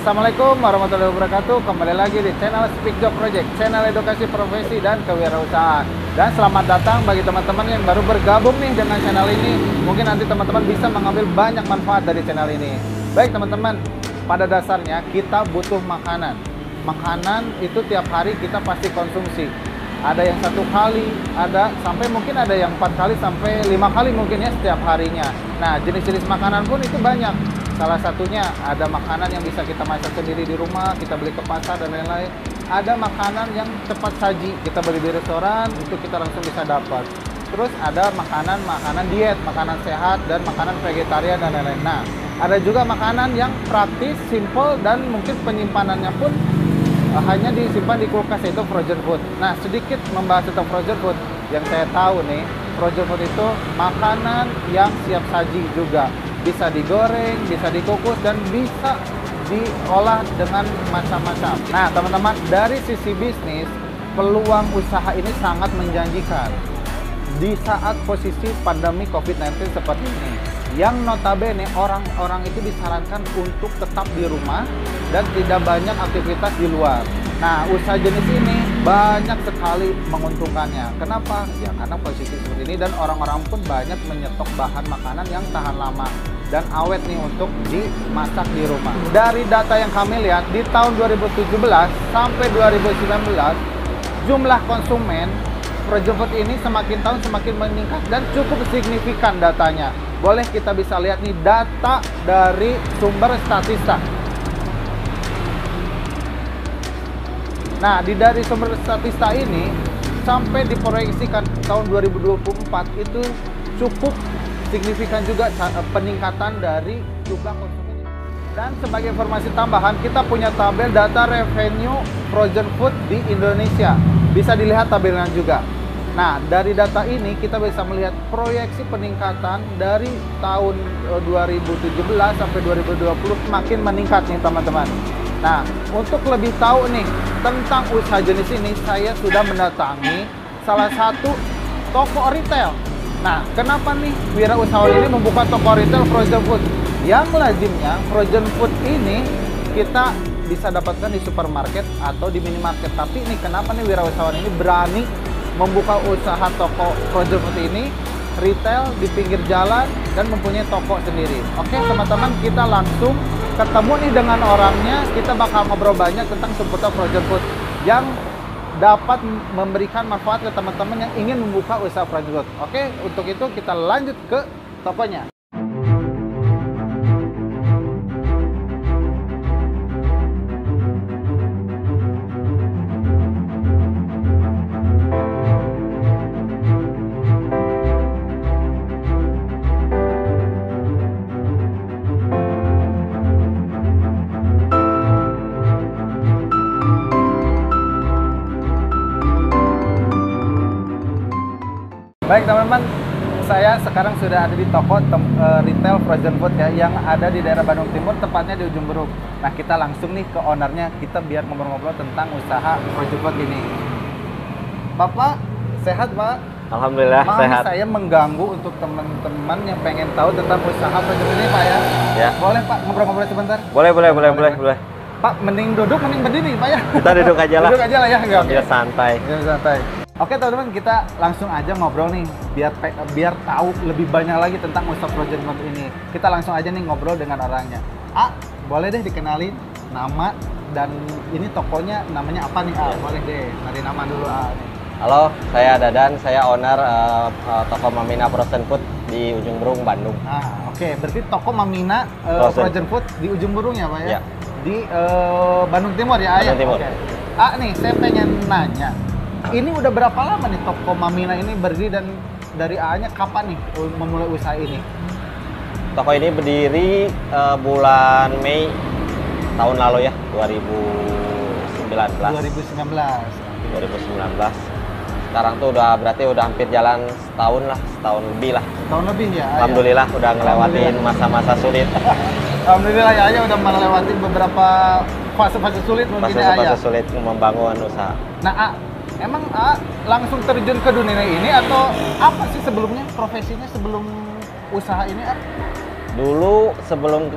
Assalamualaikum warahmatullahi wabarakatuh. Kembali lagi di channel Speak Job Project, channel edukasi profesi dan kewirausahaan. Dan selamat datang bagi teman-teman yang baru bergabung nih dengan channel ini. Mungkin nanti teman-teman bisa mengambil banyak manfaat dari channel ini. Baik teman-teman, pada dasarnya kita butuh makanan. Makanan itu tiap hari kita pasti konsumsi. Ada yang 1 kali, mungkin ada yang 4 kali sampai 5 kali mungkin ya setiap harinya. Nah, jenis-jenis makanan pun itu banyak. Salah satunya ada makanan yang bisa kita masak sendiri di rumah, kita beli ke pasar dan lain-lain. Ada makanan yang cepat saji, kita beli di restoran, itu kita langsung bisa dapat. Terus ada makanan diet, makanan sehat, dan makanan vegetarian dan lain-lain. Nah, ada juga makanan yang praktis, simple, dan mungkin penyimpanannya pun hanya disimpan di kulkas, yaitu frozen food. Nah, sedikit membahas tentang frozen food. Yang saya tahu nih, frozen food itu makanan yang siap saji juga. Bisa digoreng, bisa dikukus, dan bisa diolah dengan macam-macam. Nah, teman-teman, dari sisi bisnis, peluang usaha ini sangat menjanjikan. Di saat posisi pandemi COVID-19 seperti ini, yang notabene orang-orang itu disarankan untuk tetap di rumah dan tidak banyak aktivitas di luar. Nah, usaha jenis ini banyak sekali menguntungkannya. Kenapa? Ya karena posisi seperti ini dan orang-orang pun banyak menyetok bahan makanan yang tahan lama dan awet nih untuk dimasak di rumah. Dari data yang kami lihat di tahun 2017 sampai 2019, jumlah konsumen frozen food ini semakin tahun semakin meningkat dan cukup signifikan datanya. Boleh kita bisa lihat nih data dari sumber Statista. Nah, dari sumber Statista ini sampai diproyeksikan tahun 2024 itu cukup signifikan juga peningkatan dari jumlah konsumen. Dan sebagai informasi tambahan, kita punya tabel data revenue frozen food di Indonesia. Bisa dilihat tabelnya juga. Nah, dari data ini kita bisa melihat proyeksi peningkatan dari tahun 2017 sampai 2020 makin meningkat nih teman-teman. Nah, untuk lebih tahu nih tentang usaha jenis ini, saya sudah mendatangi salah satu toko retail. Nah, kenapa nih wirausahawan ini membuka toko retail frozen food? Yang lazimnya frozen food ini kita bisa dapatkan di supermarket atau di minimarket. Tapi nih kenapa nih wirausahawan ini berani membuka usaha toko frozen food ini, retail di pinggir jalan dan mempunyai toko sendiri. Oke teman-teman, kita langsung ketemu nih dengan orangnya. Kita bakal ngobrol banyak tentang seputar frozen food yang dapat memberikan manfaat ke teman-teman yang ingin membuka usaha frozen food. Oke, untuk itu kita lanjut ke tokonya. Baik teman-teman, saya sekarang sudah ada di toko retail frozen food ya, yang ada di daerah Bandung Timur, tepatnya di Ujung Berung. Nah, kita langsung nih ke ownernya, kita biar ngobrol-ngobrol tentang usaha frozen food ini. Bapak, sehat Pak? Alhamdulillah sehat. Saya mengganggu untuk teman-teman yang pengen tahu tentang usaha frozen food ini Pak ya? Ya. Boleh Pak ngobrol-ngobrol sebentar? Boleh. Pak, mending duduk, mending berdiri Pak ya? Kita duduk aja lah. Duduk aja lah ya? Sambil santai. Santai. Oke teman-teman, kita langsung aja ngobrol nih biar tahu lebih banyak lagi tentang usaha frozen food ini. Kita langsung aja nih ngobrol dengan orangnya. Boleh deh dikenalin nama dan ini tokonya namanya apa nih? Boleh deh dari nama dulu nih. Halo, saya Dadan, saya owner toko Mamina Frozen Food di Ujung Berung, Bandung. Oke, berarti toko Mamina Frozen Food di Ujung Berung ya Pak ya? Di Bandung Timur ya? Bandung Timur. Oke. Nih saya pengen nanya. Ini udah berapa lama nih toko Mamina ini berdiri dan dari A-nya kapan nih memulai usaha ini? Toko ini berdiri bulan Mei tahun lalu ya, 2019. 2019. Sekarang tuh berarti udah hampir jalan setahun lebih lah. Setahun lebih ya? Alhamdulillah udah ngelewatin masa-masa sulit. Alhamdulillah ya, Ayah udah melewati beberapa fase-fase sulit mungkin ya Ayah. Fase-fase sulit membangun usaha. Nah, emang langsung terjun ke dunia ini atau apa sih sebelumnya profesinya sebelum usaha ini? Dulu sebelum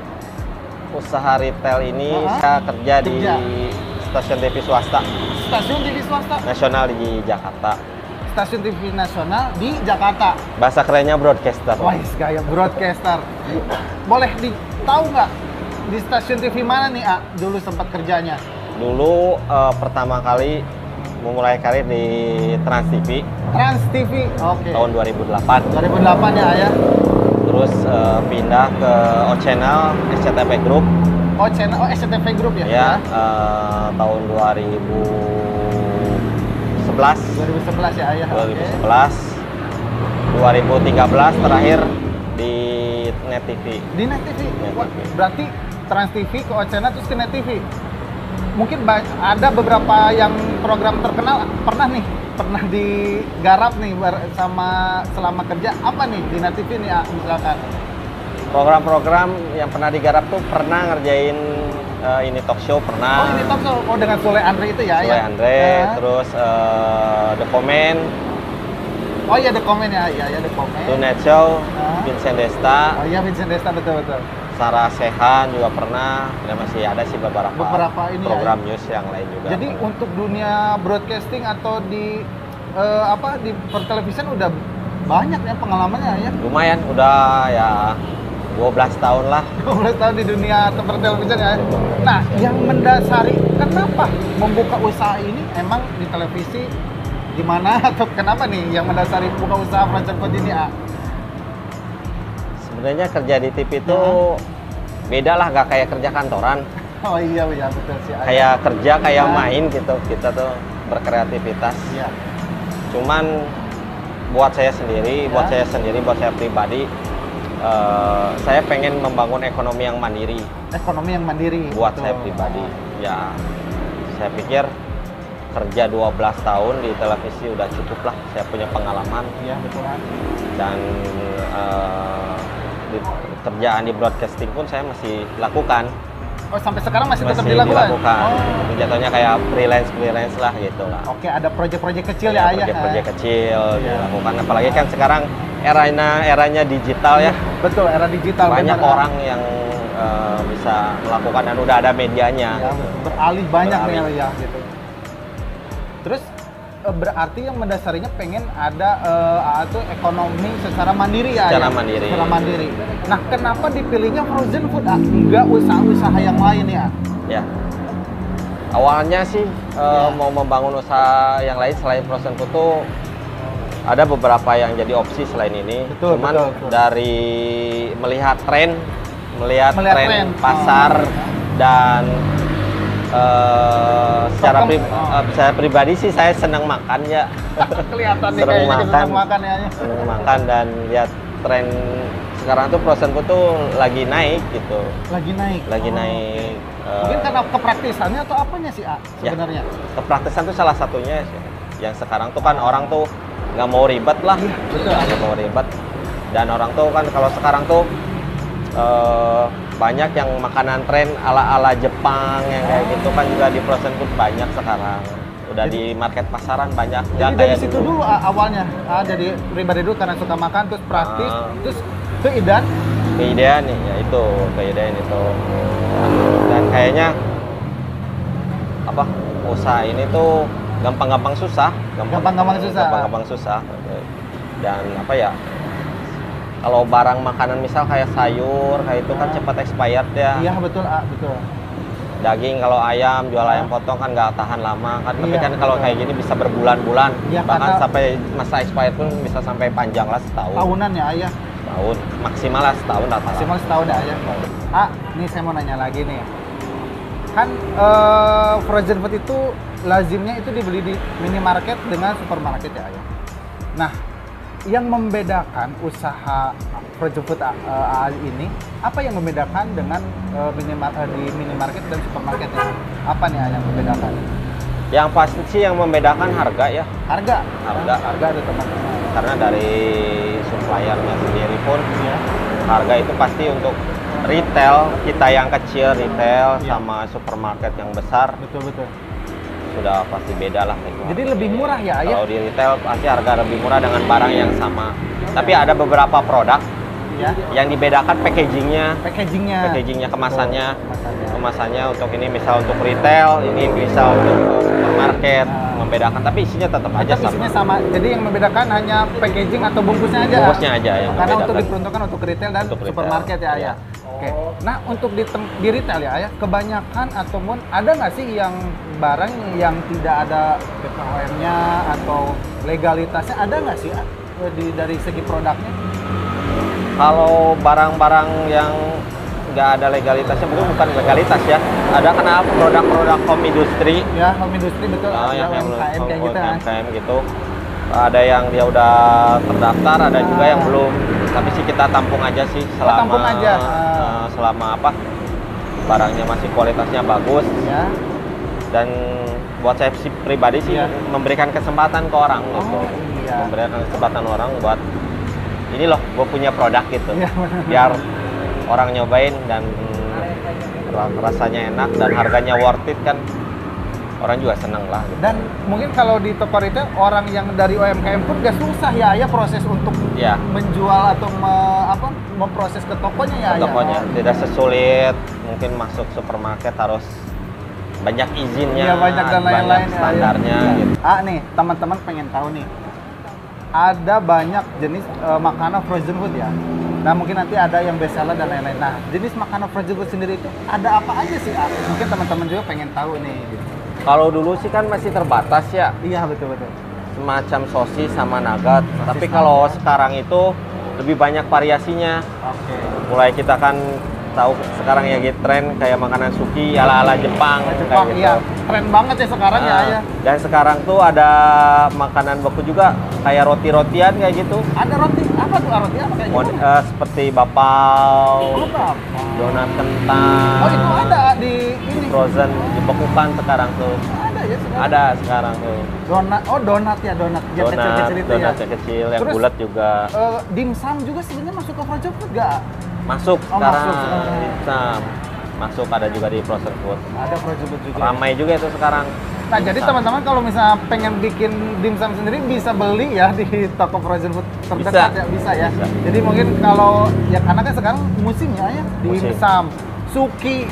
usaha retail ini saya kerja di stasiun TV swasta. Stasiun TV swasta Nasional di Jakarta. Stasiun TV nasional di Jakarta. Bahasa kerennya broadcaster. Wah, gaya broadcaster. Boleh tahu nggak di stasiun TV mana nih, dulu sempat kerjanya? Dulu pertama kali memulai karir di Trans TV. Trans TV, oke. Tahun 2008. 2008 ya, Ayah. Terus pindah ke O Channel SCTV Group. Oh, channel SCTV Group ya? Ya, tahun 2011. 2011 ya, Ayah. 2011. 2013 terakhir di Net TV. Di Net TV. Wah, berarti Trans TV ke O Channel terus ke Net TV. Mungkin ada beberapa yang program terkenal pernah digarap nih sama selama kerja apa nih di Net TV nih, misalkan? Program-program yang pernah digarap tuh pernah ngerjain ini talk show pernah. Oh, ini talk show. Oh, dengan Sule Andre itu ya? Sule Andre, terus The Comment. Oh iya, The Comment ya, iya The Comment. Tonight Show, Vincent Desta. Oh iya, Vincent Desta, betul. Sarah Sehan juga pernah. Dan masih ada sih beberapa ini program ya, news yang lain juga. Jadi untuk dunia broadcasting atau di di pertelevisian udah banyak ya pengalamannya ya? Lumayan, udah ya 12 tahun lah. 12 tahun di dunia pertelevisian ya. Nah, yang mendasari kenapa membuka usaha ini emang di televisi di mana atau kenapa nih yang mendasari buka usaha franchise food ini, Sebenarnya kerja di TV itu beda lah, gak kayak kerja kantoran. Oh iya betul sih. Kayak kerja kayak main gitu, kita tuh berkreativitas. Iya. Cuman buat saya sendiri, buat saya pribadi, saya pengen membangun ekonomi yang mandiri. Ekonomi yang mandiri. Buat betul. saya pribadi, ya saya pikir kerja 12 tahun di televisi udah cukup lah. Saya punya pengalaman. Iya betul. Dan di kerjaan di broadcasting pun saya masih lakukan. Oh, sampai sekarang masih tetap dilakukan? Oh. Jatuhnya kayak freelance lah gitu lah. Oke, ada proyek-proyek kecil ya, Ayah? Proyek-proyek kecil dilakukan. Apalagi kan sekarang eranya digital ya. Betul, era digital. Banyak orang yang bisa melakukan dan udah ada medianya. Ya, beralih banyak nih ya gitu. Terus berarti yang mendasarinya pengen ada tuh ekonomi secara mandiri ya? Secara mandiri. Secara mandiri. Nah, kenapa dipilihnya frozen food, enggak usaha-usaha yang lain ya? Ya. Awalnya sih mau membangun usaha yang lain selain frozen food tuh ada beberapa yang jadi opsi selain ini. Betul, Cuman betul. dari melihat tren pasar dan secara pribadi sih saya senang makan ya. Kelihatan nih kayaknya senang makan ya. Senang makan dan lihat tren sekarang tuh frozen food tuh lagi naik gitu. Lagi naik. Mungkin karena kepraktisannya atau apanya sih, sebenarnya? Ya, kepraktisan tuh salah satunya sih. Yang sekarang tuh kan orang tuh nggak mau ribet lah. Betul. Nggak mau ribet. Dan orang tuh kan kalau sekarang tuh banyak yang makanan tren ala Jepang yang kayak gitu kan juga di frozen food banyak sekarang. Udah di market pasaran banyak. Jadi dari situ dulu awalnya, jadi pribadi dulu karena suka makan, terus praktis, terus keidean nih ya itu, keidean itu. Dan kayaknya usaha ini tuh gampang-gampang susah. Dan kalau barang makanan misal kayak sayur kayak itu kan cepat expired ya. Iya betul, betul. Daging kalau ayam, jual ayam potong kan nggak tahan lama kan. Tapi kan kalau kayak gini bisa berbulan-bulan. Ya, bahkan sampai masa expired pun bisa sampai panjang lah setahun. Tahunan ya, Ayah? Tahun, maksimal lah setahun rata-rata. Maksimal setahun ya, Ayah? Nih saya mau nanya lagi nih. Kan frozen food itu lazimnya itu dibeli di minimarket dengan supermarket ya, Ayah? Nah, yang membedakan usaha frozen food ini, apa yang membedakan dengan di minimarket dan supermarketnya? Apa nih yang membedakan? Yang pasti sih yang membedakan harga ya. Harga itu teman-teman. Karena dari suppliernya sendiri pun harga itu pasti untuk retail kita yang kecil sama supermarket yang besar. Betul. Sudah pasti beda lah. Jadi lebih murah ya, Ayah? Kalau di retail pasti harga lebih murah dengan barang yang sama. Tapi ada beberapa produk Ya. Yang dibedakan packagingnya, Packagingnya. kemasannya, Kemasannya. kemasannya untuk ini misal untuk retail, ini bisa untuk supermarket, membedakan. Tapi isinya tetap aja Tetap isinya sama. Jadi yang membedakan hanya packaging atau bungkusnya aja. Bungkusnya aja yang Karena untuk membedakan. diperuntukkan untuk retail dan Untuk retail. supermarket ya, Iya. Ayah. Oke. Nah, untuk di retail ya, Ayah, kebanyakan ataupun ada nggak sih yang barang yang tidak ada PPOM-nya atau legalitasnya, ada nggak sih dari segi produknya? Kalau barang-barang yang nggak ada legalitasnya, mungkin bukan legalitas ya. Ada karena produk-produk home industry, Ya, home industry betul. yang UMKM kayak gitu. UMKM gitu. Ada yang dia udah terdaftar, ada juga yang belum. Tapi sih kita tampung aja sih selama tampung aja. selama apa barangnya masih kualitasnya bagus. Ya. Dan buat saya sih pribadi sih Iya. memberikan kesempatan ke orang gitu. Oh, iya. Memberikan kesempatan orang buat ini loh, gue punya produk gitu. Iya, benar. Biar orang nyobain dan rasanya enak dan harganya worth it kan, orang juga seneng lah gitu. Dan mungkin kalau di toko retail orang yang dari UMKM pun gak susah ya proses untuk Ya, menjual atau memproses ke tokonya ya. tokonya tidak sesulit mungkin masuk supermarket, harus banyak izinnya, Iya, banyak dan lain-lain banyak ya, standarnya ya. gitu. Nih teman-teman pengen tahu nih, ada banyak jenis makanan frozen food ya. Nah mungkin nanti ada yang best seller dan lain-lain. Nah jenis makanan frozen food sendiri itu ada apa aja sih? Mungkin teman-teman juga pengen tahu nih. Kalau dulu sih kan masih terbatas ya, Iya betul-betul. semacam sosis sama nugget. Tapi Sosis kalau nugget. sekarang itu lebih banyak variasinya. Oke. Mulai kita kan tahu sekarang ya gitu tren kayak makanan suki ala-ala Jepang, Jepang kayak gitu. iya, keren banget ya sekarang Nah, ya. Dan sekarang tuh ada makanan beku juga kayak roti-rotian kayak gitu. Ada roti apa tuh? Roti apa kayak gitu? Seperti bapau, Apa? donat kentang. Oh itu ada di ini. Frozen dibekukan sekarang tuh. Ada ya sekarang. Ada sekarang tuh. Donat, donat ya donat. Yang kecil-kecil itu ya. Donat yang kecil, yang Terus, bulat juga. Dimsum juga sebenarnya masuk ke frozen food nggak? Masuk Oh, sekarang. masuk. Bisa. Masuk ada juga di frozen food. Ada frozen food juga. Ramai juga itu sekarang. Nah, jadi Dimsum. teman-teman kalau misalnya pengen bikin dimsum sendiri bisa beli ya di toko frozen food terdekat ya, bisa ya. Bisa. Jadi mungkin kalau ya karena kan sekarang musim ya Musim. dimsum, suki,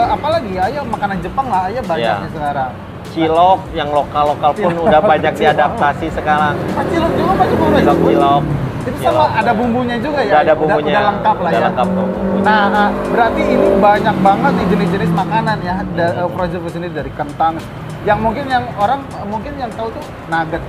apalagi ya makanan Jepang lah ya banyaknya Iya. sekarang. Cilok yang lokal-lokal pun Cilok. udah banyak Cilok. diadaptasi sekarang. Cilok juga masuk ke frozen food. Cilok. Itu sama ada bumbunya juga ya. Udah ada bumbunya. Udah lengkap lah Udah ya. lengkap tuh bumbunya. Nah, berarti ini banyak banget nih jenis-jenis makanan ya frozen food sendiri dari kentang. Yang mungkin yang orang mungkin yang tahu tuh nugget,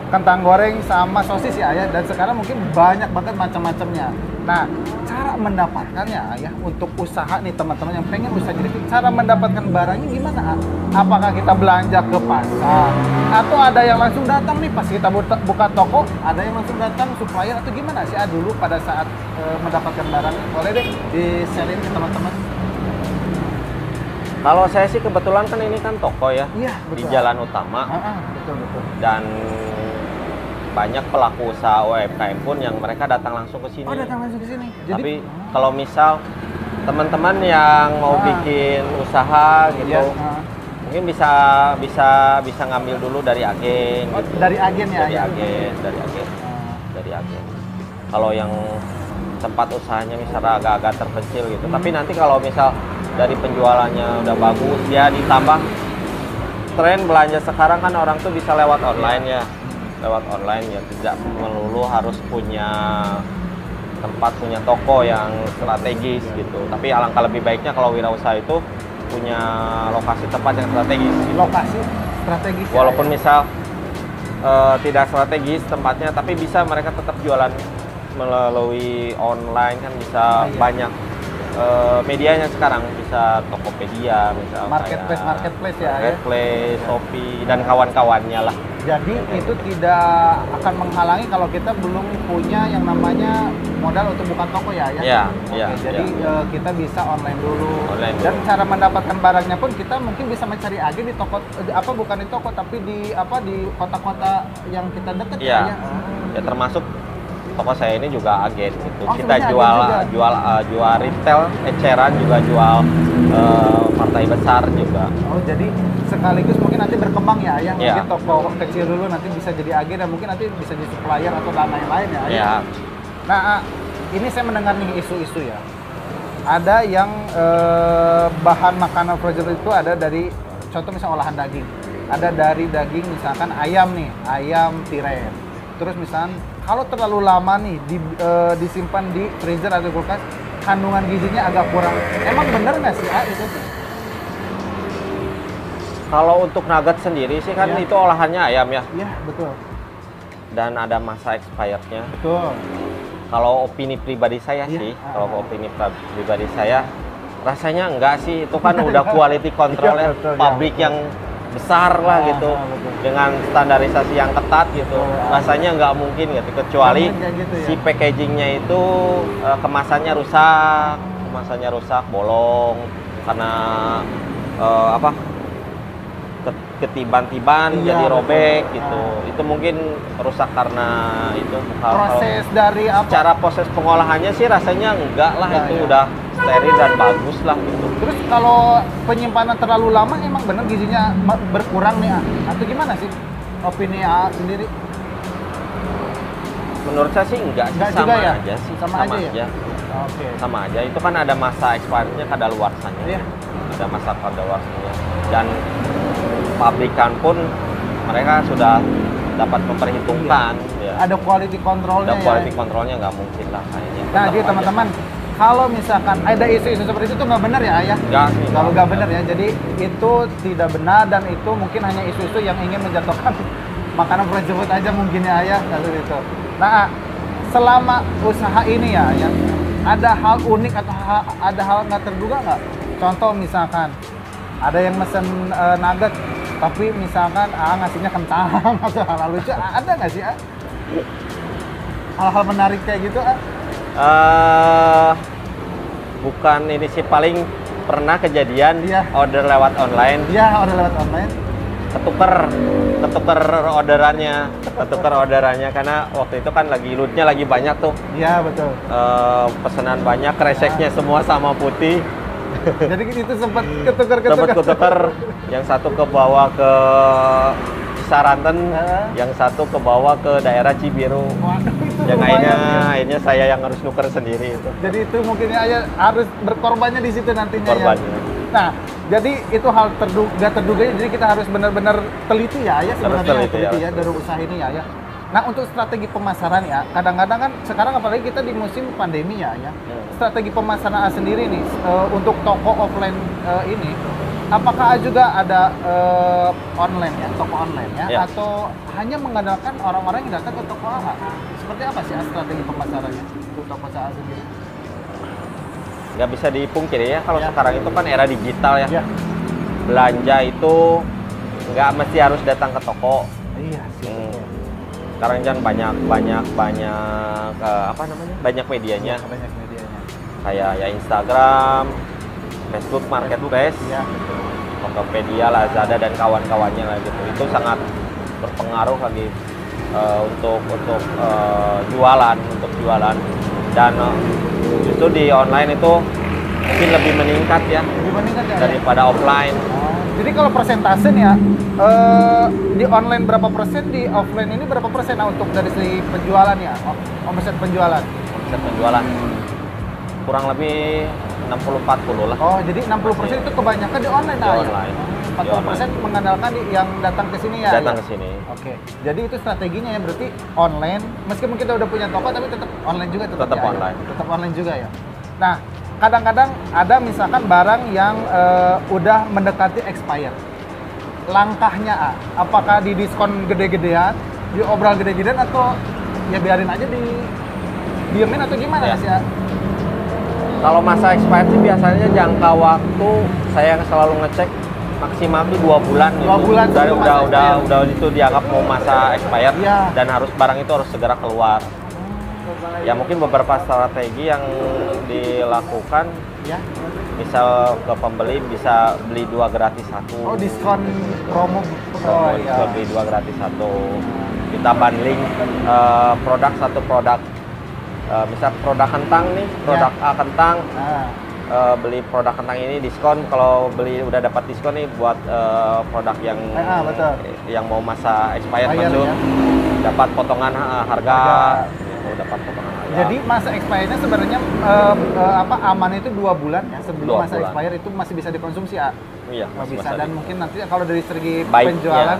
kentang goreng sama sosis ya dan sekarang mungkin banyak banget macam-macamnya. Nah, cara mendapatkannya ya untuk usaha nih teman-teman yang pengen usaha jadi cara mendapatkan barangnya gimana? Apakah kita belanja ke pasar atau ada yang langsung datang nih pas kita buka toko, ada yang langsung datang supplier atau gimana sih dulu pada saat mendapatkan barangnya? Boleh deh di-sharing ke teman-teman. Kalau saya sih kebetulan kan ini kan toko ya, Iya, di betul. jalan utama, Betul. dan banyak pelaku usaha UMKM pun yang mereka datang langsung ke sini. Oh, datang langsung ke sini. Tapi kalau misal teman-teman yang mau bikin usaha gitu, Iya, mungkin bisa ngambil dulu dari agen. oh, Gitu. dari agen ya. Dari ya? agen, dari agen, Ah. dari agen. Kalau yang tempat usahanya misalnya agak-agak terpencil gitu, tapi nanti kalau misal dari penjualannya udah bagus, ya ditambah tren belanja sekarang kan orang tuh bisa lewat online ya, lewat online ya, tidak melulu harus punya tempat, punya toko yang strategis gitu. Tapi alangkah lebih baiknya kalau wirausaha itu punya lokasi tempat yang strategis gitu. Lokasi strategis. ya, Walaupun ya. misal tidak strategis tempatnya, tapi bisa mereka tetap jualan melalui online kan bisa iya. banyak medianya sekarang, bisa Tokopedia misal Marketplace ya, Marketplace, Shopee dan kawan-kawannya lah. Jadi itu tidak akan menghalangi kalau kita belum punya yang namanya modal untuk buka toko ya. Iya, Oke, iya, jadi kita bisa online dulu. Online Dan dulu. cara mendapatkan barangnya pun kita mungkin bisa mencari agen di toko bukan di toko tapi di kota-kota yang kita dekat Iya. ya. Ya termasuk toko saya ini juga agen gitu. Oh, Kita sebenarnya jual agen juga. jual retail, eceran juga jual partai besar juga. Oh, jadi sekaligus mungkin nanti berkembang ya. Iya. Mungkin toko kecil dulu nanti bisa jadi agen dan mungkin nanti bisa jadi supplier atau dan lain-lain ya. Ya, Nah, ini saya mendengar nih isu-isu ya. Ada yang bahan makanan frozen itu ada dari, contoh misalnya olahan daging. Ada dari daging misalkan ayam nih, ayam tiren. Terus misalkan kalau terlalu lama nih disimpan di freezer atau kulkas, kandungan gizinya agak kurang. Emang bener nggak sih itu? Kalau untuk nugget sendiri sih kan Iya. itu olahannya ayam ya, Iya, betul. dan ada masa expirednya. Betul. Kalau opini pribadi saya Iya. sih, kalau opini pribadi saya, rasanya enggak sih. Itu kan udah quality control Iya, ya, betul, pabrik iya, yang besar lah gitu, betul. dengan standarisasi yang ketat gitu. Betul. Rasanya nggak mungkin gitu, kecuali Nggak mungkin kayak gitu ya. si packagingnya itu kemasannya rusak, bolong karena apa? Ketiban-tiban Iya, jadi betul. robek gitu. Itu mungkin rusak karena itu Proses dari apa? cara proses pengolahannya sih rasanya enggak lah, Enggak, itu ya. udah steril dan bagus lah gitu. Terus kalau penyimpanan terlalu lama emang bener gizinya berkurang nih, atau gimana sih opini sendiri? Menurut saya sih enggak sih, Enggak sama juga ya? aja sih, Sama aja ya? Oke. sama aja. Itu kan ada masa expirednya, kadaluarsanya. Iya. Ada masa kadaluarsanya. Dan pabrikan pun mereka sudah dapat memperhitungkan ya. Ada quality controlnya Ada ya. quality controlnya, nggak mungkin lah kayaknya. Nah, Tetap jadi aja. teman-teman, kalau misalkan ada isu-isu seperti itu tuh nggak benar ya, Ayah? Nggak sih, Kalau nggak benar ya, jadi itu tidak benar dan itu mungkin hanya isu-isu yang ingin menjatuhkan makanan frozen food aja mungkin ya, Ayah, kayak gitu. Nah, selama usaha ini ya, Ayah, ada hal unik atau ada hal nggak terduga nggak? Contoh misalkan ada yang mesen nugget, tapi misalkan ngasihnya kentang atau hal lucu, ada nggak sih? Hal-hal menarik kayak gitu? Bukan ini sih, paling pernah kejadian Iya. order lewat online, Ya, order lewat online. ketuker orderannya karena waktu itu kan lootnya lagi banyak tuh. Iya, betul. Pesanan banyak, kreseknya semua sama putih. Jadi itu sempat ketukar. Dapat ketuker, yang satu ke bawah ke Cisaranten, yang satu ke bawah ke daerah Cibiru. Waduh, itu Yang lumayan. akhirnya saya yang harus nuker sendiri itu. Jadi itu mungkin ya harus berkorbannya di situ nantinya Korbannya. ya. Nah, jadi itu hal gak terduga, jadi kita harus benar-benar teliti ya sebenarnya teliti ya. dari usaha ini ya. Nah, untuk strategi pemasaran ya, kadang-kadang kan sekarang apalagi kita di musim pandemi ya. Strategi pemasaran sendiri nih untuk toko offline ini, apakah juga ada online ya, toko online ya, Ya. atau hanya mengandalkan orang-orang yang datang ke toko AA? Seperti apa sih strategi pemasarannya untuk toko AA sendiri? Nggak bisa dipungkiri ya, kalau Ya. sekarang itu kan era digital ya. Ya, Belanja itu nggak mesti harus datang ke toko. iya sih. Sekarang kan banyak banyak medianya, Banyak medianya. kayak ya Instagram, Facebook Marketplace, Ya, Tokopedia, Lazada dan kawan-kawannya lah gitu. Itu sangat berpengaruh lagi untuk jualan dan justru di online itu mungkin lebih meningkat ya dibandingkan ya. daripada offline. Jadi kalau persentase nih ya, di online berapa persen, di offline ini berapa persen untuk dari segi penjualan ya, omset penjualan? Omset penjualan kurang lebih 60-40 lah. Oh, jadi 60% itu kebanyakan di online Di ya? online. 40% mengandalkan yang datang ke sini ya? Datang ya? ke sini. Oke, jadi itu strateginya ya, berarti online, meskipun kita udah punya toko tapi tetap online juga Tetap ya? online. Tetap online juga ya. Nah, kadang-kadang ada misalkan barang yang udah mendekati expired. Langkahnya apakah di diskon gede-gedean, diobral gede-gedean, atau ya biarin aja diemin atau gimana Ya. sih ya? Kalau masa expired sih biasanya jangka waktu saya selalu ngecek maksimal tuh 2 bulan. 2 bulan Dari sebelum masa udah itu dianggap mau masa expired Iya. dan barang itu harus segera keluar. Ya mungkin beberapa strategi yang dilakukan, Ya. misal ke pembeli bisa beli 2 gratis 1. Oh, diskon promo. Promo Oh, diskon iya. beli 2 gratis 1. Kita bundling satu produk. Misal produk kentang nih, produk A kentang, Nah, beli produk kentang ini diskon. Kalau beli udah dapat diskon nih buat produk betul. yang mau masa expired Expired, maksud, ya. dapat potongan harga dapat potongan ayam. Jadi masa expirednya sebenarnya aman itu 2 bulan ya, sebelum 2 masa bulan. expired itu masih bisa dikonsumsi ya. Iya, Nggak bisa, masa dan di- mungkin nanti kalau dari segi Baiknya. penjualan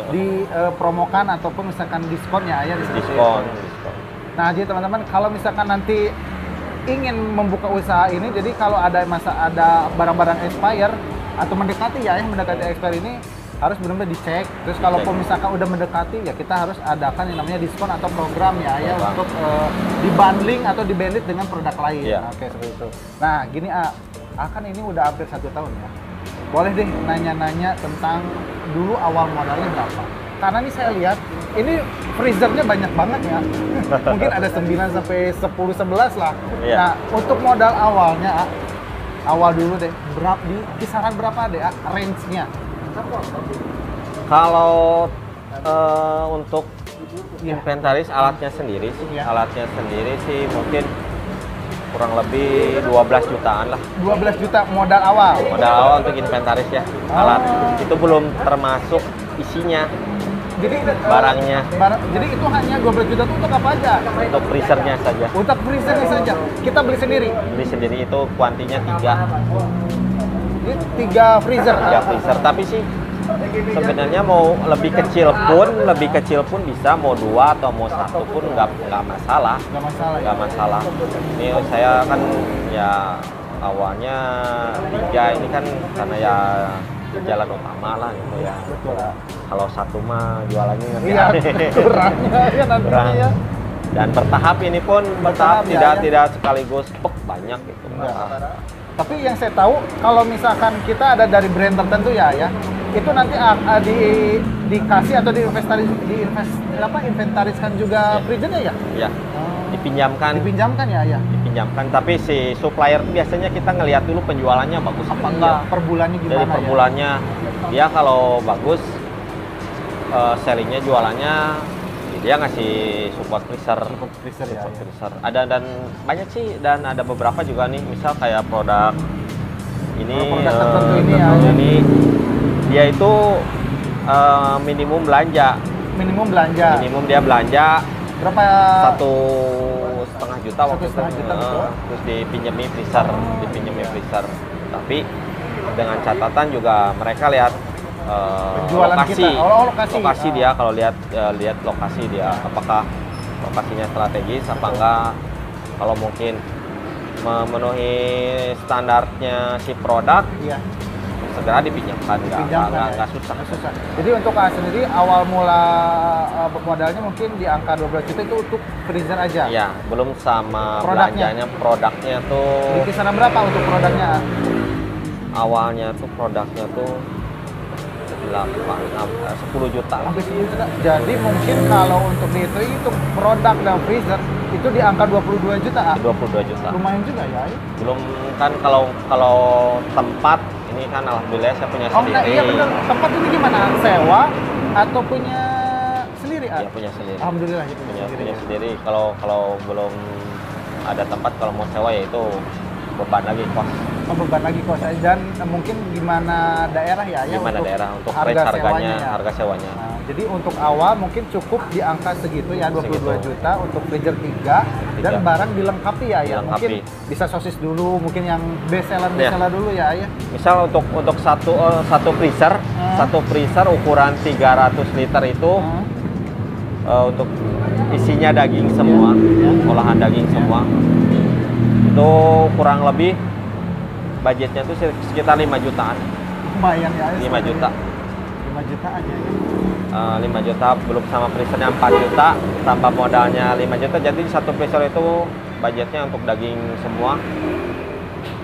dipromokan ataupun misalkan diskon ya ayah di situ. diskon. Nah, jadi teman-teman kalau misalkan nanti ingin membuka usaha ini, jadi kalau ada barang-barang expire atau mendekati ya, mendekati expire ini harus benar-benar dicek. Terus kalaupun misalkan udah mendekati ya kita harus adakan yang namanya diskon atau program ya Program. untuk dibundling atau dibandit dengan produk lain. Iya. Nah, oke, seperti itu. Nah, gini kan ini udah hampir 1 tahun ya. Boleh deh nanya-nanya tentang dulu awal modalnya berapa. Karena nih saya lihat ini freezernya banyak banget ya. Mungkin ada 9 sampai 10 11 lah. Iya. Nah, untuk modal awalnya awal dulu deh, di kisaran berapa deh range-nya? Kalau untuk Iya. inventaris alatnya sendiri sih, Iya. mungkin kurang lebih 12 jutaan lah. 12 juta modal awal. Modal awal untuk inventaris ya, alat. Itu belum termasuk isinya, Jadi barangnya, jadi itu hanya 12 juta itu untuk apa aja? untuk freezernya saja. Untuk freezernya saja. Kita beli sendiri. Beli sendiri itu kuantinya 3 Ini 3 freezer. freezer. Tapi sih sebenarnya mau lebih kecil pun bisa, mau 2 atau mau 1 pun nggak masalah. Nggak masalah ya. Nggak masalah. Ini saya kan ya awalnya 3 ini kan karena ya jalan utama lah gitu ya. Betul lah. Kalau 1 mah jualannya nggak Iya, kurangnya ya nantinya kurang. ya. Dan bertahap ini pun Bertahap, ya. tidak sekaligus banyak gitu. Enggak. Tapi yang saya tahu kalau misalkan kita ada dari brand tertentu ya, itu nanti dikasih atau inventariskan juga freezernya ya? Ya, dipinjamkan. Dipinjamkan ya? Dipinjamkan, tapi si supplier biasanya kita ngelihat dulu penjualannya bagus apa enggak. Per bulannya gimana Dari per ya? bulannya dia kalau bagus sellingnya, jualannya dia ngasih support freezer. Freezer ya. Support freezer. Ada dan banyak sih, dan ada beberapa juga nih, misal kayak produk ini Produk tertentu ini ya. ini dia itu minimum belanja. Minimum belanja. Minimum dia belanja Berapa? 1,5 juta waktu itu. 1,5 juta, betul. Terus dipinjemi freezer. Tapi dengan catatan juga mereka lihat Penjualan lokasi. kita. Oh, lokasi. Lokasi dia, kalau lihat lokasi dia, apakah lokasinya strategis apa enggak. Kalau mungkin memenuhi standarnya si produk, Iya. segera dipinjamkan, nggak susah. Nggak susah. Jadi untuk sendiri awal mula modalnya mungkin di angka 12 juta itu untuk freezer aja. Ya, belum sama Produknya. produknya Di tuh kisaran berapa untuk produknya? awalnya tuh produknya tuh 10 juta lah. Hampir 10 juta. Jadi mungkin kalau untuk itu produk dan freezer itu di angka 22 juta. 22 juta. Lumayan juga ya. Belum kan kalau tempat ini kan alhamdulillah saya punya Oh sendiri. enggak, iya benar. Tempat ini gimana? Sewa atau punya sendiri? Ya, punya sendiri. Alhamdulillah itu Punya ya. sendiri. Kalau belum ada tempat, kalau mau sewa ya itu beban lagi kos. Beban lagi kos, dan mungkin gimana daerah ya? Gimana untuk daerah untuk harga range harganya, sewanya ya. harga sewanya. Nah, jadi untuk awal mungkin cukup di angka segitu ya, 22 Segitu. juta untuk freezer 3 dan Tiga. barang dilengkapi ya. Dilengkapi. Mungkin bisa sosis dulu, mungkin yang best seller dulu ya. Misal untuk satu freezer, satu freezer ukuran 300 liter itu untuk isinya daging semua, olahan daging semua. Itu kurang lebih budgetnya tuh sekitar 5 jutaan. Lumayan ya. 5 juta. 5 juta aja ya. 5 juta belum sama freezernya 4 juta, tambah modalnya 5 juta. Jadi satu freezer itu budgetnya untuk daging semua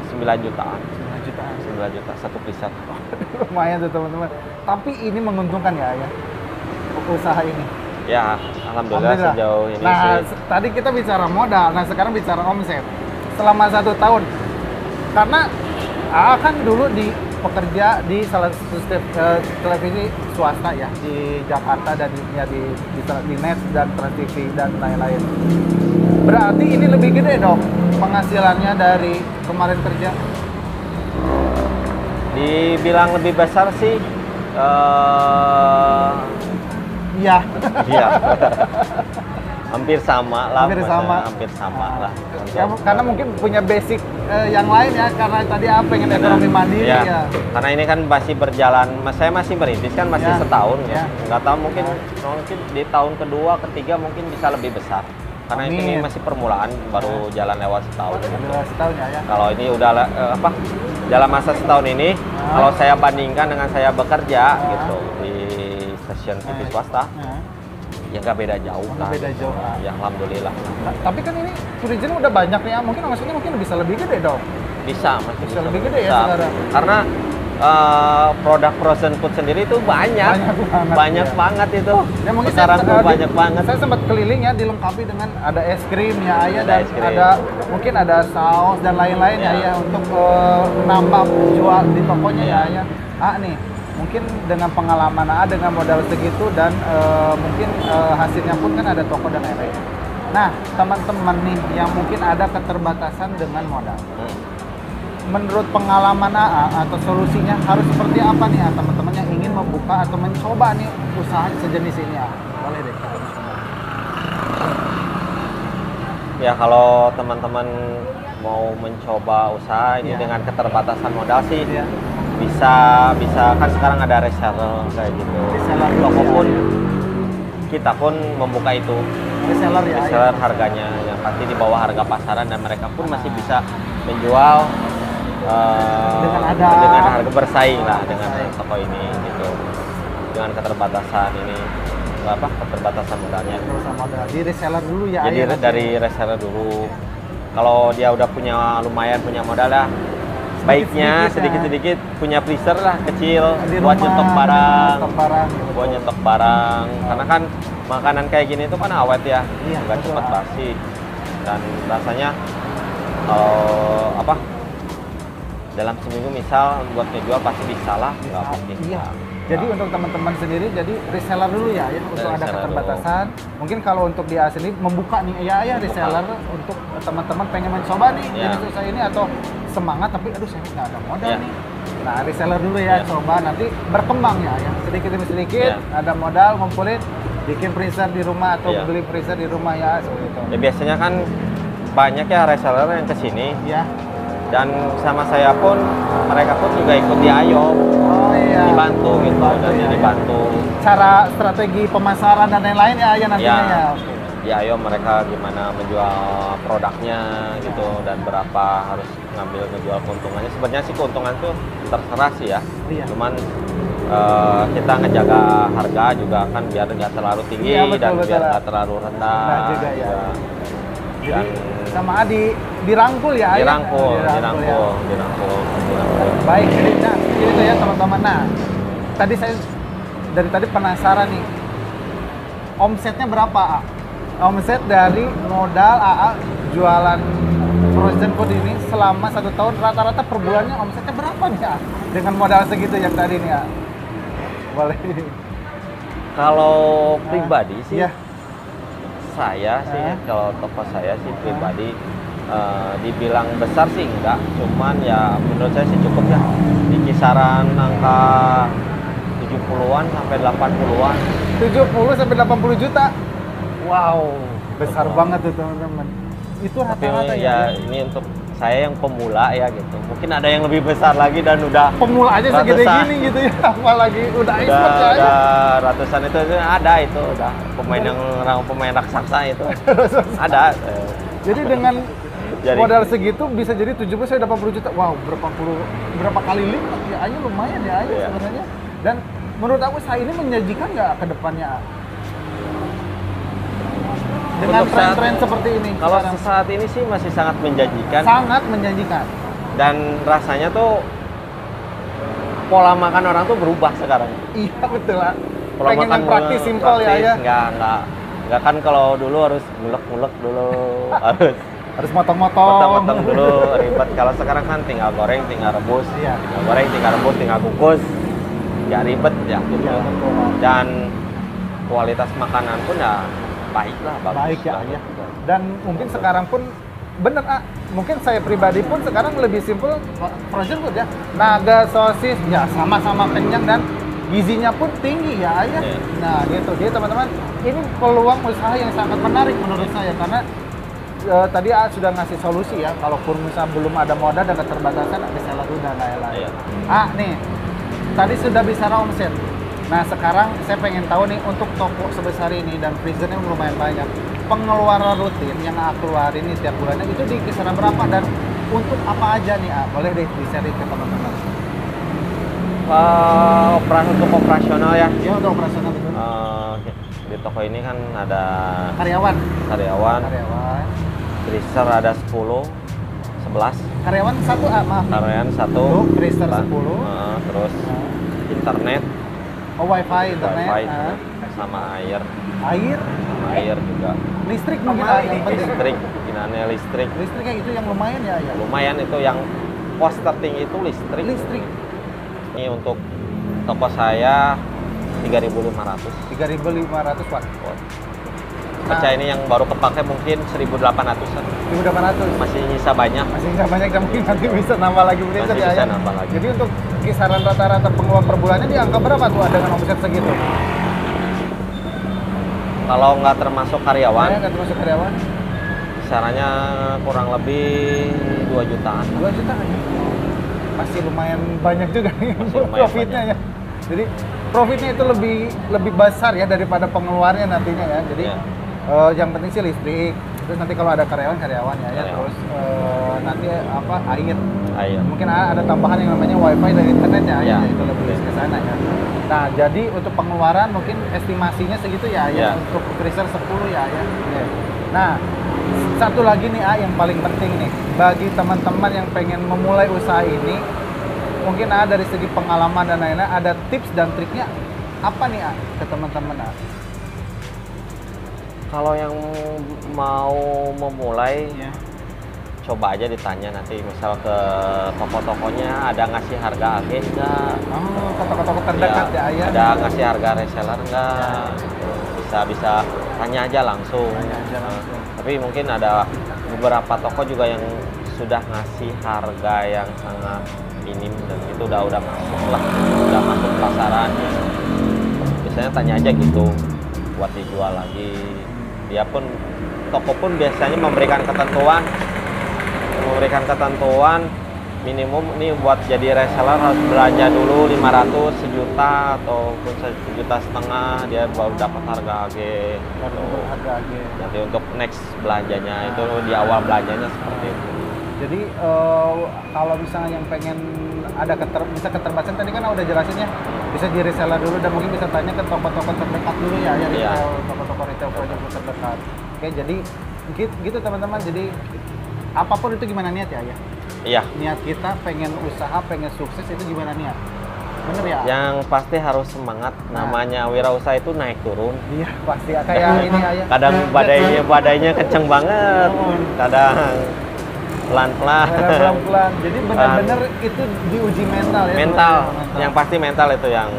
9 jutaan. 9 jutaan. 9 juta satu freezer. Lumayan tuh teman-teman. Tapi ini menguntungkan ya. Usaha ini. Ya, alhamdulillah sejauh ini Nah, sih. tadi kita bicara modal, nah sekarang bicara omset. Selama 1 tahun, karena kan dulu pekerja di salah satu televisi swasta ya di Jakarta dan di Net dan Trans TV dan lain-lain. Berarti ini lebih gede dong penghasilannya dari kemarin kerja. Dibilang lebih besar sih, Iya. iya. Hampir sama lah. Hampir maksudnya sama. Hampir sama lah. Ya, karena mungkin punya basic yang lain ya, karena tadi pengen ekonomi mandiri ya. Karena ini kan masih berjalan, saya masih merintis kan masih Ya. setahun Ya. ya. Nggak tahu mungkin di tahun kedua, ketiga mungkin bisa lebih besar. Karena ini Amin. masih permulaan, baru jalan lewat setahun. Udah setahun ya. Kalau ini udah dalam masa setahun ini, kalau saya bandingkan dengan saya bekerja gitu di stasiun TV swasta, ya nggak beda jauh Nggak beda jauh. Ya alhamdulillah. Nah, tapi kan ini Frozen udah banyak nih ya, mungkin maksudnya mungkin bisa lebih gede dong. Masih Bisa lebih gede ya bisa. sekarang. Karena produk frozen food sendiri itu banyak Banyak ya. banget itu. Ya, mungkin sekarang tuh saya, banyak banget. Saya sempat keliling ya, dilengkapi dengan ada es krim ya ayah, Ada dan es krim. ada mungkin ada saus dan lain-lain ya ayah untuk nambah jual di tokonya ya ayah. Nih mungkin dengan pengalaman dengan modal segitu dan mungkin hasilnya pun kan ada toko dan lain-lain. Nah teman-teman nih yang mungkin ada keterbatasan dengan modal, menurut pengalaman atau solusinya harus seperti apa nih teman-teman yang ingin membuka atau mencoba nih usaha sejenis ini boleh deh. Ya kalau teman-teman mau mencoba usaha ini Ya. dengan keterbatasan modal sih Ya. bisa kan sekarang ada reseller kayak gitu. Reseller Toko ya, pun ya. kita pun membuka itu. Reseller ya. Reseller harganya yang pasti di bawah harga pasaran dan mereka pun masih bisa menjual dengan harga bersaing lah dengan toko ini gitu. Dengan keterbatasan ini keterbatasan modalnya. Keterbatasan modal. Di reseller dulu ya. Jadi dari reseller dulu. Kalau dia udah lumayan punya modal lah, baiknya sedikit-sedikit punya freezer lah kecil di buat rumah, nyetok barang. Gitu. Buat nyetok barang. Karena kan makanan kayak gini itu kan awet ya, Iya, nggak betul. cepat basi. Dan rasanya dalam seminggu misal buat ngejual pasti bisa lah, nggak mungkin. Iya. Jadi untuk teman-teman sendiri, jadi reseller dulu ya untuk ada Reseller keterbatasan. Mungkin kalau untuk di sini membuka nih ya reseller untuk teman-teman pengen mencoba nih Ya. jenis usaha ini atau semangat tapi aduh saya nggak ada modal Ya. nih. Nah reseller dulu ya, Ya. coba nanti berkembang ya sedikit demi sedikit Ya. ada modal ngumpulin bikin freezer di rumah atau Ya. beli freezer di rumah ya seperti itu. Ya biasanya kan banyak ya reseller yang kesini Ya. dan sama saya pun mereka pun juga ikut di Ayo Oh iya. dibantu gitu dan ya, dibantu cara strategi pemasaran dan lain-lain ya nantinya ya. Oke. di Ayo mereka gimana menjual produknya gitu dan berapa harus ngejual keuntungannya. Sebenarnya sih keuntungan tuh terserah sih ya. Iya. Cuman kita ngejaga harga juga kan biar nggak terlalu tinggi Iya, betul, dan betul. biar nggak terlalu rendah Nah, juga ya. Dan Jadi sama dirangkul ya. Ayah? dirangkul. Baik, jadi nah itu ya teman-teman. Nah, tadi saya dari tadi penasaran nih. Omsetnya berapa, A? Omset dari modal AA jualan frozen food ini selama 1 tahun rata-rata per bulannya omsetnya berapa nih, A? Dengan modal segitu yang tadi nih, A? Boleh. Kalau pribadi sih, Iya. saya sih kalau toko saya sih pribadi dibilang besar sih enggak, cuman ya menurut saya sih cukup ya di kisaran angka 70-an sampai 80-an. 70 sampai 80 juta. Wow, besar banget tuh teman-teman. Itu rata-rata ya ini untuk saya yang pemula ya gitu. Mungkin ada yang lebih besar lagi dan udah Pemula aja segede ratusan. gini gitu ya, apalagi udah expert ya. udah ratusan itu ada itu udah pemain raksasa itu ada. Jadi dengan Jadi- modal segitu bisa jadi 70 sampai 80 juta. Wow, berapa kali lipat ya, ayo lumayan ya ayo Iya. sebenarnya. Dan menurut aku usaha ini menjanjikan nggak ke depannya? Dengan Untuk saat- tren-tren seperti ini. Kalau sekarang. saat ini sih masih sangat menjanjikan Sangat menjanjikan. dan rasanya tuh pola makan orang tuh berubah sekarang. Iya betul lah. Pola Pengen makan yang praktis, simpel ya ya. Nggak kan kalau dulu harus ngulek dulu harus Harus motong-motong. potong-potong dulu ribet. Kalau sekarang kan tinggal goreng, tinggal rebus, Iya. tinggal goreng, tinggal rebus, tinggal kukus, ya ribet ya gitu. Iya, betul. Dan kualitas makanan pun ya baik lah, bagus. Baik ya, bagus. ya. Dan mungkin sekarang pun bener, mungkin saya pribadi pun sekarang lebih simpel frozen food ya. Naga, sosis, ya sama-sama kenyang dan gizinya pun tinggi ya ayah. Iya. Nah gitu, jadi teman-teman ini peluang usaha yang sangat menarik menurut saya karena tadi sudah ngasih solusi ya, kalaupun misal belum ada modal dan keterbatasan reseller udah nggak lain. Iya. Nih tadi sudah bicara omset. Nah sekarang saya pengen tahu nih untuk toko sebesar ini dan freezernya lumayan banyak, pengeluaran rutin yang keluarin ini setiap bulannya itu di kisaran berapa dan untuk apa aja nih boleh deh di-sharing ke teman-teman. Untuk operasional ya. Ya untuk operasional betul. Oke. Di toko ini kan ada Karyawan. karyawan, freezer ada 10, 11. Karyawan satu maaf. Karyawan 1, freezer 10. Terus internet, Oh wifi, internet. wifi, sama air. Air. Sama air juga. Listrik mungkin yang penting. Listrik, bikinannya listrik. Listrik kayak gitu yang lumayan ya ayah. Lumayan itu yang cost tertinggi itu listrik. Listrik. Ini untuk toko saya 3.500. 3.500 watt. Kaca ini yang baru kepake mungkin 1.800-an. 1.800. Masih nyisa banyak. Masih nggak banyak dan mungkin nanti bisa nambah lagi mungkin Masih ya. bisa nambah lagi. Jadi untuk kisaran rata-rata pengeluaran per bulannya di angka berapa tuh dengan omset segitu? Kalau nggak termasuk karyawan, Nggak termasuk karyawan? kisarannya kurang lebih 2 jutaan. 2 juta aja. Masih lumayan banyak juga nih Masih lumayan profitnya ya. Jadi profitnya itu lebih besar ya daripada pengeluarannya nantinya ya. Jadi Iya. yang penting sih listrik. Terus nanti kalau ada karyawan ya. Karyawan. Terus nanti apa air. Air. Mungkin ada tambahan yang namanya wifi dan internet ya. Iya. Itu lebih ke sana ya. Nah, jadi untuk pengeluaran mungkin estimasinya segitu ya, Iya. untuk freezer 10 ya. Oke. Nah, satu lagi nih yang paling penting nih bagi teman-teman yang pengen memulai usaha ini, mungkin dari segi pengalaman dan lain-lain ada tips dan triknya apa nih ke teman-teman Kalau yang mau memulai, Ya. coba aja ditanya nanti misal ke toko-tokonya ada ngasih harga AG enggak? Oh, ke toko-toko terdekat ya, ayah. Ada ngasih harga reseller enggak? Bisa tanya aja langsung. Tanya aja langsung. Tapi mungkin ada beberapa toko juga yang sudah ngasih harga yang sangat minim dan itu udah masuk lah, udah masuk pasaran. Biasanya tanya aja gitu buat dijual lagi. Dia pun toko pun biasanya memberikan ketentuan minimum nih buat jadi reseller harus belanja dulu 500, sejuta ataupun 1,5 juta dia baru dapat harga AG. Baru harga AG. Nanti untuk next belanjanya itu di awal belanjanya seperti itu. Jadi kalau misalnya yang pengen ada bisa keterbatasan tadi kan udah jelasin ya, bisa di reseller dulu dan mungkin bisa tanya ke toko-toko terdekat dulu ya, Iya. toko-toko retail project terdekat. Oke, jadi gitu teman-teman. Jadi apapun itu gimana niat ya? Iya. Niat kita pengen usaha, pengen sukses itu gimana niat? Bener ya? Yang pasti harus semangat. Namanya wirausaha itu naik turun. Iya pasti kayak ini ayah. Kadang badainya kenceng banget. Kadang pelan-pelan. Pelan-pelan. Jadi benar-benar itu diuji mental ya. Mental. Yang pasti mental itu yang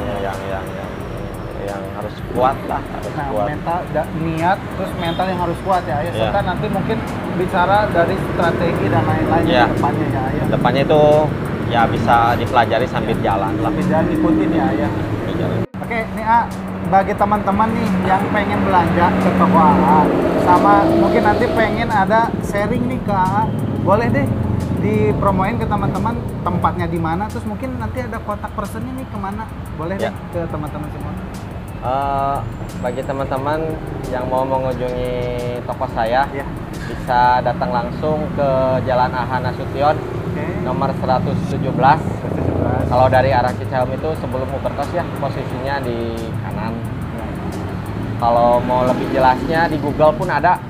harus kuat lah, harus Nah, kuat. mental, niat, terus mental yang harus kuat ya. Iya. Serta nanti mungkin bicara dari strategi dan lain-lain Iya. ke depannya ya. Depannya itu ya bisa dipelajari sambil jalan lah. Tapi jangan ikutin ya. Sambil jalan. Oke, nih bagi teman-teman nih yang pengen belanja ke toko AA, sama mungkin nanti pengen ada sharing nih ke AA, boleh deh dipromoin ke teman-teman tempatnya di mana, terus mungkin nanti ada kontak personnya nih kemana, boleh Ya. deh ke teman-teman semua. Bagi teman-teman yang mau mengunjungi toko saya, Ya. bisa datang langsung ke Jalan AH Nasution Oke. nomor 117. Kalau dari arah Cicahem itu sebelum Ubertos ya, posisinya di kanan. Kalau mau lebih jelasnya di Google pun ada,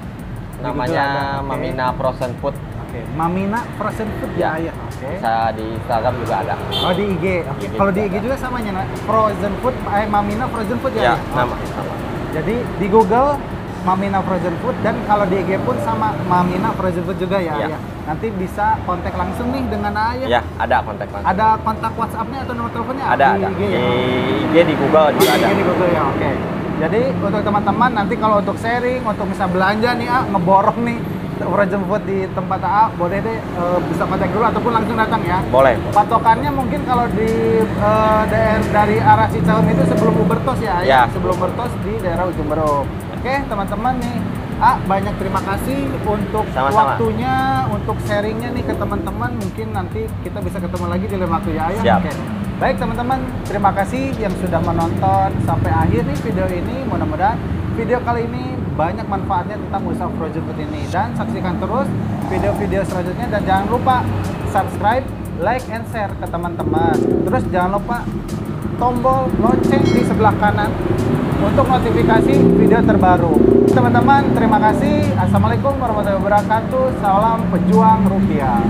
namanya ada, oke. Mamina Frozen Food. Oke, Mamina Frozen Food ya. Oke. Bisa di Instagram juga ada. Oh di IG. Oke. IG Kalau di juga IG ada. juga samanya Frozen Food, Mamina Frozen Food ya. Ya, nama sama. Jadi di Google Mamina Frozen Food dan kalau di IG pun sama Mamina Frozen Food juga ya. Ya. Ayah. Nanti bisa kontak langsung nih dengan Ayah. Ya, ada kontak langsung. Ada kontak WhatsApp-nya atau nomor teleponnya? Ada. Di IG ya. Di IG di Google juga Oh, ada. di Google ya. Oke. Jadi untuk teman-teman nanti kalau untuk sharing, untuk bisa belanja nih ngeborong nih frozen food di tempat AA, boleh deh bisa kontak dulu ataupun langsung datang ya. Boleh. Patokannya mungkin kalau di daerah dari arah Cicahem itu sebelum Ubertos ya, Ya. sebelum Ubertos di daerah Ujung Beruk. Oke, teman-teman nih, banyak terima kasih untuk Sama-sama. waktunya, untuk sharingnya nih ke teman-teman. Mungkin nanti kita bisa ketemu lagi di lain waktu ya, Ayah. Siap. Oke. Baik teman-teman, terima kasih yang sudah menonton sampai akhir nih video ini. Mudah-mudahan video kali ini banyak manfaatnya tentang usaha frozen food ini. Dan saksikan terus video-video selanjutnya dan jangan lupa subscribe, like, and share ke teman-teman. Terus jangan lupa tombol lonceng di sebelah kanan untuk notifikasi video terbaru. Teman-teman, terima kasih. Assalamualaikum warahmatullahi wabarakatuh. Salam pejuang rupiah.